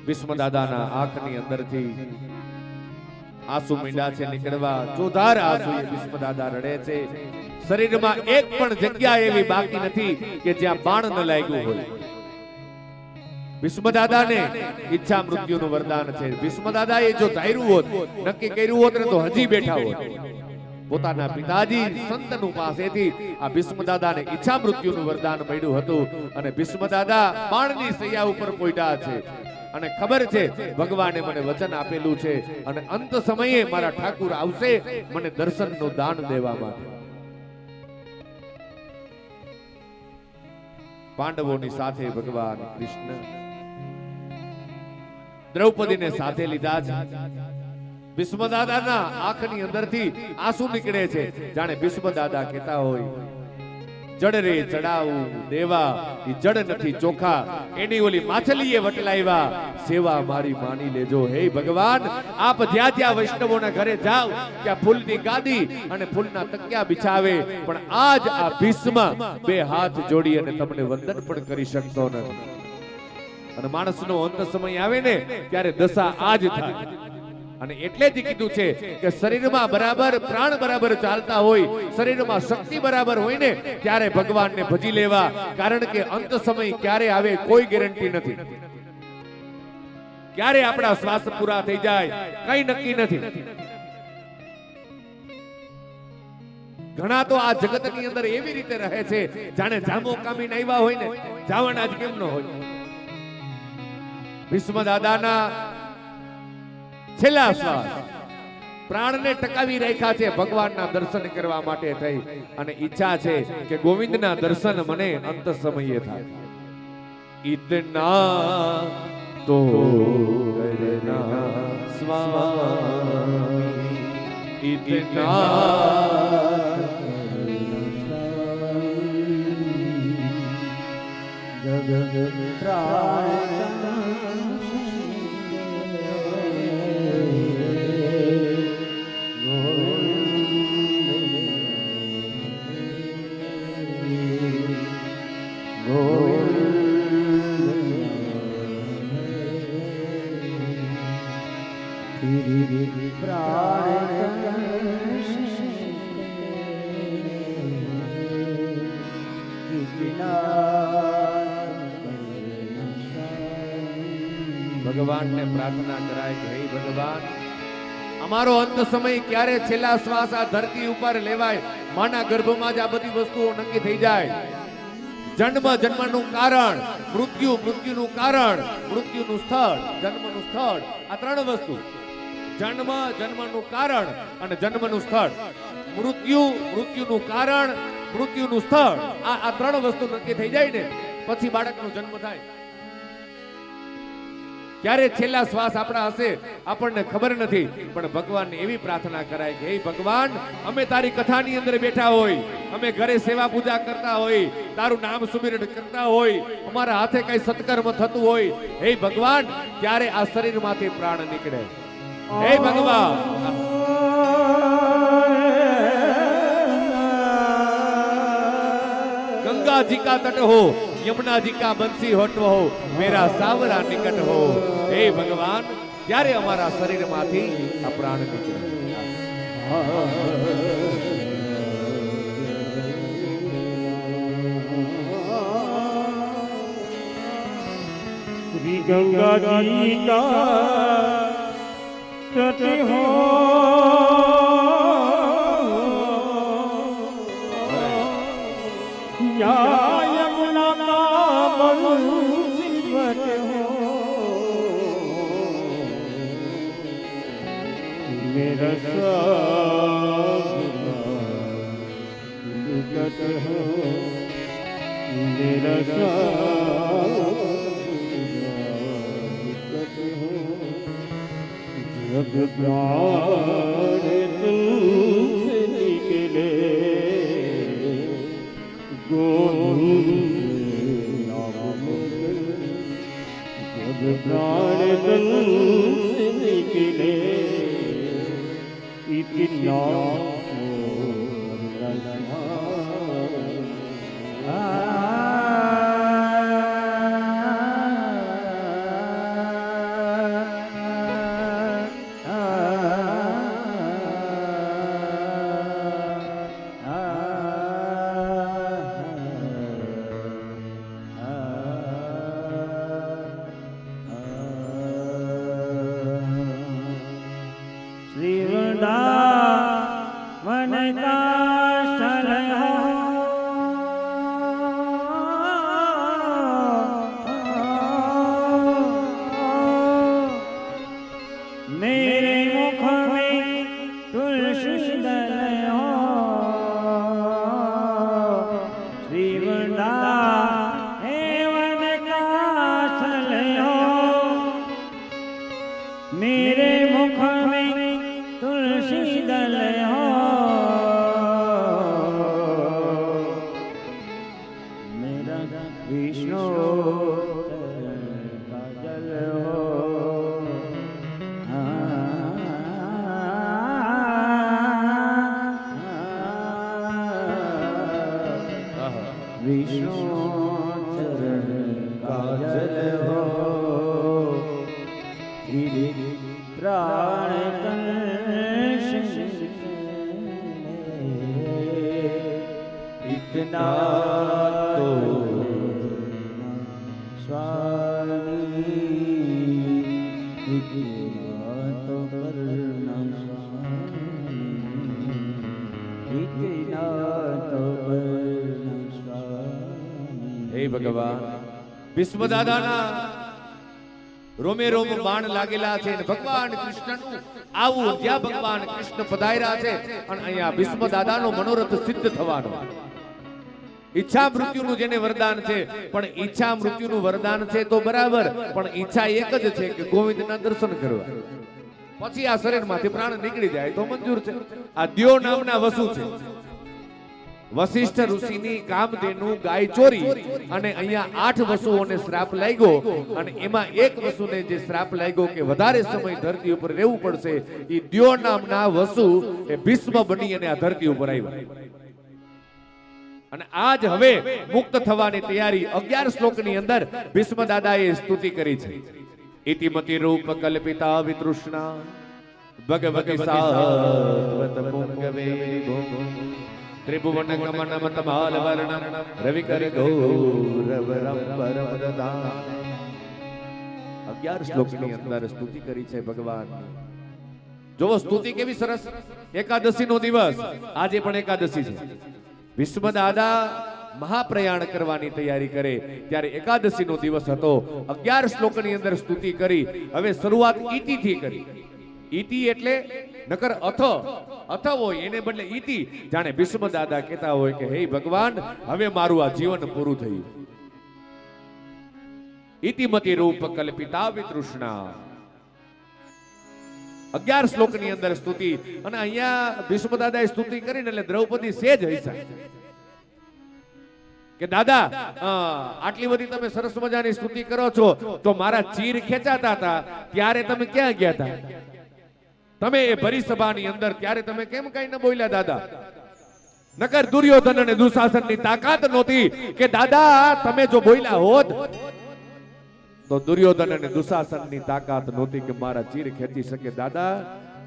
ભીષ્મ દાદાના આંખની અંદરથી આંસુ મીંડા છે નીકળવા, ચોધાર આંસુ ભીષ્મ દાદા રડે છે. શરીરમાં એક પણ જગ્યા એવી બાકી નથી કે જ્યાં બાણ ન લાગ્યું હોય. ભીષ્મ દાદાને ઈચ્છા મૃત્યુનું વરદાન છે. ભીષ્મ દાદાએ જો ધાર્યું હોત, નક્કી કર્યું હોત ને તો હજી બેઠા હોત. પોતાના પિતાજી સંતનું પાસેથી આ ભીષ્મ દાદાને ઈચ્છા મૃત્યુનું વરદાન મળ્યું હતું અને ભીષ્મ દાદા બાણની સૈયા ઉપર પોઈડા છે અને ખબર છે ભગવાને મને વચન આપેલું છે અને અંત સમયે મારા ઠાકુર આવશે મને દર્શનનું દાન દેવા માટે. પાંડવોની સાથે ભગવાન કૃષ્ણ દ્રૌપદીને સાથે લીધા છે. ભીષ્મ દાદાના આંખની અંદરથી આંસુ નીકળે છે, જાણે ભીષ્મ દાદા કહેતા હોય, જડ રે ચડાવું દેવા ઈ જડ નથી ચોખા, એની ઓલી માછલીએ વટલાવ્યા, સેવા મારી માની લેજો. હે ભગવાન, આપ જ્યાં જ્યાં વૈષ્ણવોના ઘરે જાવ ત્યાં ફૂલની ગાદી અને ફૂલના તકિયા બિછાવે, પણ આજ આ ભીષ્મ બે હાથ જોડી અને તમને વંદન પણ કરી શકતો નથી. અને માણસનો અંત સમય આવે ને ત્યારે દશા આજ થાય. અને એટલે જ કીધું છે કે શરીરમાં બરાબર પ્રાણ બરાબર ચાલતા હોય, શરીરમાં શક્તિ બરાબર હોય ને ત્યારે ભગવાનને ભજી લેવા, કારણ કે અંત સમય ક્યારે આવે કોઈ ગેરંટી નથી. ક્યારે આપણા શ્વાસ પૂરા થઈ જાય કઈ નક્કી નથી. ઘણા તો આ જગતની અંદર એવી રીતે રહે છે જાણે જામો કામીને આવ્યા હોય ને, જાવાના જ કેમ ન હોય. ભીષ્મ દાદાના છેલ્લા શ્વાસ પ્રાણને ટકાવી રાખ્યા છે ભગવાનના દર્શન કરવા માટે થઈ, અને ઈચ્છા છે કે ગોવિંદના દર્શન મને અંત સમયે થાય. ઇતના તો કરના સ્વામી, ઇતના જગત ભગવાનને પ્રાર્થના કરાય કે હે ભગવાન, અમારો અંત સમય ક્યારે છેલ્લા શ્વાસ આ ધરતી ઉપર લેવાય, માના ગર્ભમાં જ આ બધી વસ્તુઓ નક્કી થઈ જાય. જન્મ જન્મનું કારણ, મૃત્યુ મૃત્યુનું કારણ, મૃત્યુનું સ્થળ, જન્મનું સ્થળ, આ ત્રણ વસ્તુ, જન્મ જન્મનું કારણ અને જન્મનું સ્થળ, મૃત્યુ મૃત્યુનું કારણ, મૃત્યુનું સ્થળ, આ ત્રણ વસ્તુ નક્કી થઈ જાય ને પછી બાળકનો જન્મ થાય. ક્યારે છેલ્લા શ્વાસ આપણા હશે આપણને ખબર નથી, પણ ભગવાનને એવી પ્રાર્થના કરાય કે હે ભગવાન, અમે તારી કથાની અંદર બેઠા હોય, અમે ઘરે સેવા પૂજા કરતા હોય, તારું નામ સુમિરન કરતા હોય, અમારા હાથે કઈ સત્કર્મ થતું હોય, હે ભગવાન ત્યારે આ શરીરમાંથી પ્રાણ નીકળે. હે ભગવાન, गंगा जी का तट हो, यमुना जी का बंसी होठ हो, मेरा सावरा निकट हो. हे भगवान, ત્યારે અમારા શરીરમાંથી આ પ્રાણ નીકળે. श्री गंगा जी का तट हो, या यमुना का बंसी होठ हो, मेरा निकट हो, मेरा निकट हो. जब प्राण तुमसे निकले, गोविंद नाम जब प्राण तुमसे निकले, इतना તુલસી દલયો શ્રીવંદા એવન કાસલયો मेरे मुख में तुलसी दलयो मेरा विष्णु काजल हो विष्णु चरण काजल हो प्राण इतना तो स्वामी इतना तो करना स्वामी इतना तो करना स्वामी। હે ભગવાન, ભીષ્મ દાદાના રોમે રોમ બાણ લાગેલા છે અને ભગવાન કૃષ્ણનું આવું જ્યાં ભગવાન કૃષ્ણ પધાર્યા છે અને અહીંયા ભીષ્મ દાદાનો મનોરથ સિદ્ધ થવાનો. ઈચ્છા મૃત્યુનું જેને વરદાન છે, પણ ઈચ્છા મૃત્યુનું વરદાન છે તો બરાબર, પણ ઈચ્છા એક જ છે કે ગોવિંદના દર્શન કરવા. પછી આ શરીરમાંથી પ્રાણ નીકળી જાય તો મંજૂર છે. આ દ્યો નામના વસુ છે. વશિષ્ઠ ઋષિની કામધેનુ ગાય ચોરી અને અહીંયા 8 વસુઓને શ્રાપ લાગ્યો અને એમાં એક વસુને જે શ્રાપ લાગ્યો કે વધારે સમય ધરતી ઉપર રહેવું પડશે, એ દ્યો નામના વસુ એ ભીષ્મ બની અને આ ધરતી ઉપર આવ્યા. અને આજ હવે મુક્ત થવાની તૈયારી 11 શ્લોકની અંદર ભીષ્મ દાદાએ સ્તુતિ કરી છે. ઇતિમતિ રૂપ કલ્પિતા વિતૃષ્ણા ભગવતી સાત્વત પુંગવે ત્રિભુવન ગમન મતમાલ વર્ણમ રવિકર ગૌરવરંબરમદા. 11 શ્લોકની અંદર સ્તુતિ કરી છે ભગવાનની. જો સ્તુતિ કેવી સરસ. એકાદશીનો દિવસ, આજે પણ એકાદશી છે. ભીષ્મ દાદા મહાપ્રયાણ કરવાની તૈયારી કરે ત્યારે એકાદશીનો દિવસ હતો. 11 શ્લોકની અંદર સ્તુતિ કરી. હવે શરૂઆત ઈતિ થી કરી. ઈતિ એટલે નકર અથ હોય એને બદલે ઈતિ. જાણે ભીષ્મ દાદા કહેતા હોય કે હે ભગવાન, હવે મારું આ જીવન પૂરું થયું. ઇતિમતિ રૂપ કલ્પિતા વિતૃષ્ણા. 11 શ્લોકની અંદર સ્તુતિ. અને અહીંયા ભીષ્મ દાદાએ સ્તુતિ કરીને એટલે દ્રૌપદી સેજ હૈસા કે દાદા, આટલી બધી તમે સરસ મજાની સ્તુતિ કરો છો તો મારા ચીર ખેંચાતા હતા ત્યારે તમે ક્યાં ગયા હતા? તમે એ ભરી સભાની અંદર ત્યારે તમે કેમ કઈ ન બોલ્યા દાદા? નકર દુર્યોધન અને દુશાસનની તાકાત નહોતી કે દાદા તમે જો બોલ્યા હોત તો દુર્યોધન અને દુશાસનની તાકાત નહોતી કે મારા ચીર ખેંચી શકે દાદા.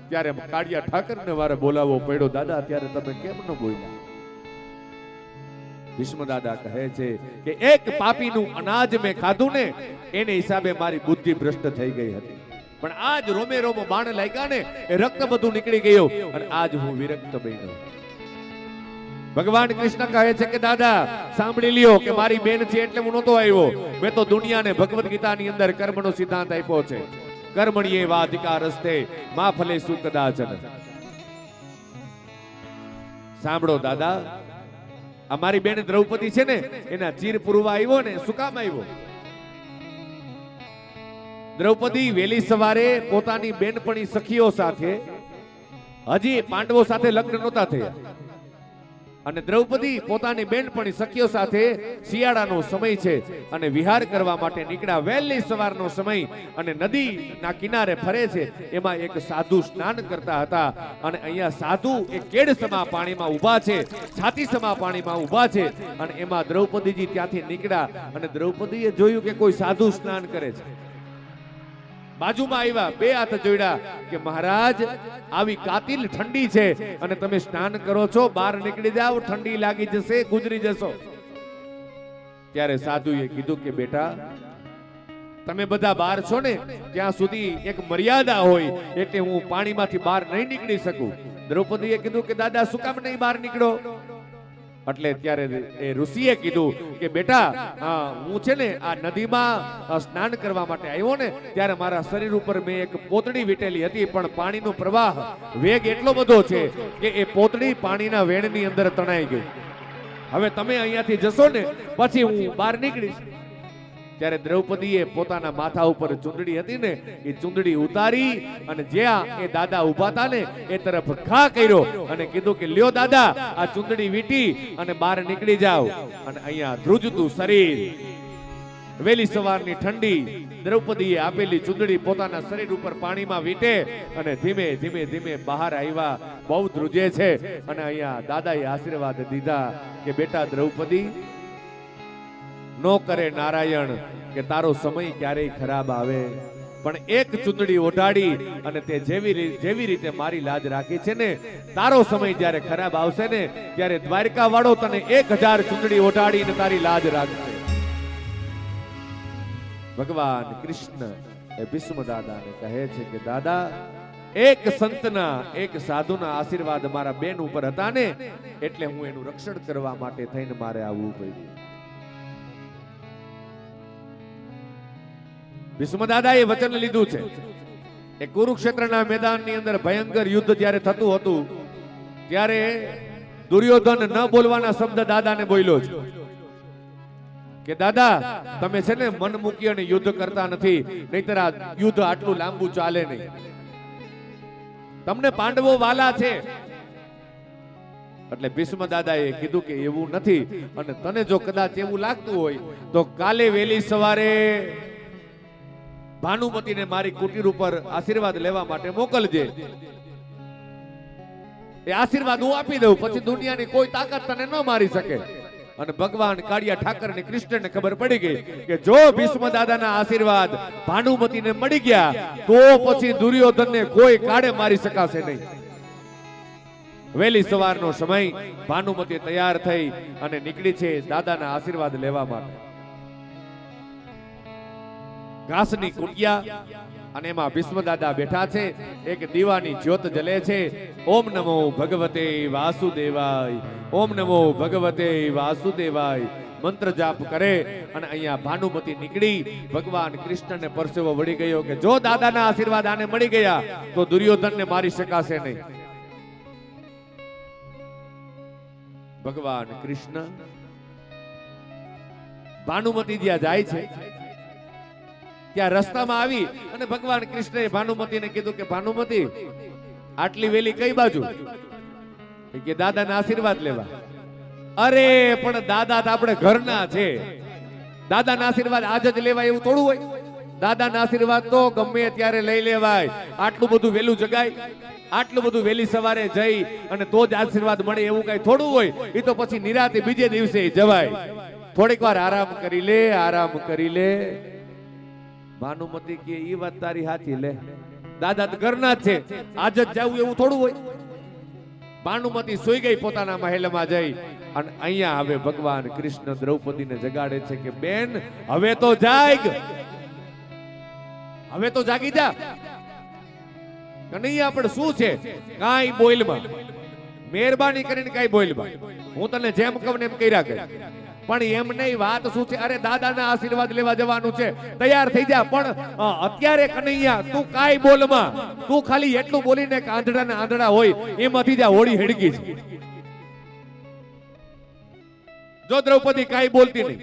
ત્યારે કાળિયા ઠાકરને વારે બોલાવવો પડ્યો દાદા, ત્યારે તમે કેમ ન બોલ્યા? ભીષ્મ દાદા કહે છે કે એક પાપીનું અનાજ મેં ખાધું ને એને હિસાબે મારી બુદ્ધિ ભ્રષ્ટ થઈ ગઈ હતી, પણ આજ રોમે રોમ બાણ લાગ્યા ને એ રક્ત બધું નીકળી ગયું અને આજ હું વિરક્ત બન્યો. ભગવાન કૃષ્ણ કહે છે કે દાદા સાંભળી લ્યો કે મારી બેન છે એટલે હું નહોતો આવ્યો. મેં તો દુનિયાને ભગવદ ગીતાની અંદર કર્મનો સિદ્ધાંત આપ્યો છે. કર્મણીએ વાધિકા રસ્તે મા ફલે સુકદાચન. સાંભળો દાદા, અમારી બેન દ્રૌપદી છે ને એના ચીર પૂરવા આવ્યો ને શું કામ આવ્યો? દ્રૌપદી વેલી સવારે પોતાની બેનપણી સખીઓ સાથે, હજી પાંડવો સાથે લગ્ન નહોતા થયા, અને દ્રૌપદી પોતાની બેનપણી સખીઓ સાથે શિયાળાનો સમય છે અને વિહાર કરવા માટે નીકળ્યા. વહેલી સવારનો સમય અને નદીના કિનારે ફરે છે. એમાં એક સાધુ સ્નાન કરતા હતા અને અહીંયા સાધુ એક કેડ સમા પાણીમાં ઊભા છે, છાતી સમા પાણીમાં ઊભા છે અને એમાં દ્રૌપદીજી ત્યાંથી નીકળ્યા અને દ્રૌપદીએ જોયું કે કોઈ સાધુ સ્નાન કરે છે. બાજુમાં આવ્યા, બે હાથ જોડ્યા કે મહારાજ આવી કાતિલ ઠંડી છે અને તમે સ્નાન કરો છો, બહાર નીકળી જાઓ, ઠંડી લાગી જશે, ગુજરી જશો. ત્યારે સાધુએ કીધું કે બેટા તમે બધા બહાર છો ને ત્યાં સુધી એક મર્યાદા હોય એટલે હું પાણીમાંથી બહાર નહીં નીકળી શકું. દ્રૌપદીએ કીધું કે દાદા શું કામ નહીં બહાર નીકળો? એટલે ત્યારે એ ઋષિએ કીધું કે બેટા હું છે ને આ નદીમાં સ્નાન કરવા માટે આવ્યો ને ત્યારે મારા શરીર ઉપર મેં એક પોતડી વીટેલી હતી, પણ પાણીનો પ્રવાહ વેગ એટલો બધો છે કે એ પોતડી પાણીના વેણની અંદર તણાઈ ગઈ. હવે તમે અહીંયાથી જશો ને પછી હું બહાર નીકળીશ. ત્યારે દ્રૌપદીએ પોતાના માથા ઉપર ચુંદડી હતી ને એ ચુંદડી ઉતારી અને જ્યાં એ દાદા ઉભા હતા ને એ તરફ ઘા કર્યો અને કીધું કે લ્યો દાદા આ ચુંદડી વીટી અને બહાર નીકળી જાઓ. અને અહીંયા ધ્રુજતું શરીર, વેલી સવારની ઠંડી, દ્રૌપદીએ આપેલી ચુંદડી પોતાના શરીર ઉપર પાણીમાં વીટે અને ધીમે ધીમે ધીમે બહાર આવ્યા. બહુ ધ્રુજે છે અને અહીંયા દાદાએ આશીર્વાદ દીધા કે બેટા દ્રૌપદી, નો કરે નારાયણ કે તારો સમય ક્યારેય ખરાબ આવે, પણ એક ચુંદડી ઓઢાડી અને તે જેવી રીતે મારી લાજ રાખી છે ને, તારો સમય જ્યારે ખરાબ આવશે ને ત્યારે દ્વારકા વાળો તને 1000 ચુંદડી ઓઢાડીને તારી લાજ રાખશે. ભગવાન કૃષ્ણ એ ભીષ્મ દાદાને કહે છે કે દાદા, એક સંતના, એક સાધુના આશીર્વાદ મારા બેન ઉપર હતા ને એટલે હું એનું રક્ષણ કરવા માટે થઈને મારે આવવું પડ્યું. ભીષ્મ દાદાએ વચન લીધું છે. એ કુરુક્ષેત્રના મેદાનની અંદર ભયંકર યુદ્ધ જ્યારે થતું હતું ત્યારે દુર્યોધન ન બોલવાના શબ્દ દાદાને બોલ્યો છે કે દાદા તમે છે ને મન મૂકી અને યુદ્ધ કરતા નથી, નહીતર આ યુદ્ધ આટલું લાંબુ ચાલે નહીં. તમને પાંડવો વાલા છે. એટલે ભીષ્મ દાદાએ કીધું કે એવું નથી, અને તને જો કદાચ એવું લાગતું હોય તો કાલે વહેલી સવારે ભાનુમતીને મારી કુટીર ઉપર આશીર્વાદ લેવા માટે મોકલજે. એ આશીર્વાદ હું આપી દઉં, પછી દુનિયાની કોઈ તાકાત તને ન મારી શકે. અને ભગવાન કાળિયા ઠાકર ને કૃષ્ણને ખબર પડી ગઈ કે જો ભીષ્મ દાદાના આશીર્વાદ ભાનુમતીને મળી ગયા તો પછી દુર્યોધનને કોઈ કાળે મારી શકાશે નહીં. વહેલી સવારનો સમય, ભાનુમતી તૈયાર થઈ અને નીકળી છે દાદાના આશીર્વાદ લેવા માટે. ઘાસની કુટિયા અને એમાં ભીષ્મ દાદા બેઠા છે. એક દીવાની જ્યોત જલે છે. ઓમ નમો ભગવતે વાસુદેવાય, ઓમ નમો ભગવતે વાસુદેવાય મંત્ર જાપ કરે. અને અહીંયા ભાનુમતી નીકળી. ભગવાન કૃષ્ણને પરસેવો વળી ગયો કે જો દાદાના આશીર્વાદ આને મળી ગયા તો દુર્યોધનને મારી શકાશે નહીં. ભગવાન કૃષ્ણ ભાનુમતી જ્યાં જાય છે ત્યાં રસ્તામાં આવી અને ભગવાન કૃષ્ણએ ભાનુમતીને કીધું કે ભાનુમતી, આટલી વેલી કઈ બાજુ? કે દાદાના આશીર્વાદ લેવા. અરે પણ દાદા તો આપણે ઘરના છે, દાદાના આશીર્વાદ આજ જ લેવાય એવું થોડું હોય? દાદાના આશીર્વાદ તો ગમે ત્યારે લઈ લેવાય. આટલું બધું વેલું જગાય, આટલું બધું વેલી સવારે જઈ અને તો જ આશીર્વાદ મળે એવું કઈ થોડું હોય? એ તો પછી નિરાતે બીજે દિવસે જવાય. થોડીક વાર આરામ કરી લે, આરામ કરી લે. ભાનુમતી કે ઈ વાત તારી સાચી, લે દાદા તો ઘરના જ છે, આજ જ જવું એવું થોડું હોય? ભાનુમતી સુઈ ગઈ પોતાના મહેલમાં જઈ. અને અહીંયા હવે ભગવાન કૃષ્ણ દ્રૌપદીને જગાડે છે કે બેન હવે તો જાગ, હવે તો જાગી જા. કનૈયા પણ શું છે, કાઈ બોલમાં, મહેરબાની કરીને કાઈ બોલમાં, હું તને જેમ કહું એમ કર્યા કર. પણ એમ નહીં, વાત શું છે? અરે દાદાના આશીર્વાદ લેવા જવાનું છે, તૈયાર થઈ જા. પણ અત્યારે કનૈયા તું કાઈ બોલમાં, તું ખાલી એટલું બોલીને કે આંધળા ને આંધળા હોય એમાંથી જા, હોળી હેડકી છે. જો દ્રૌપદી કાઈ બોલતી નહીં,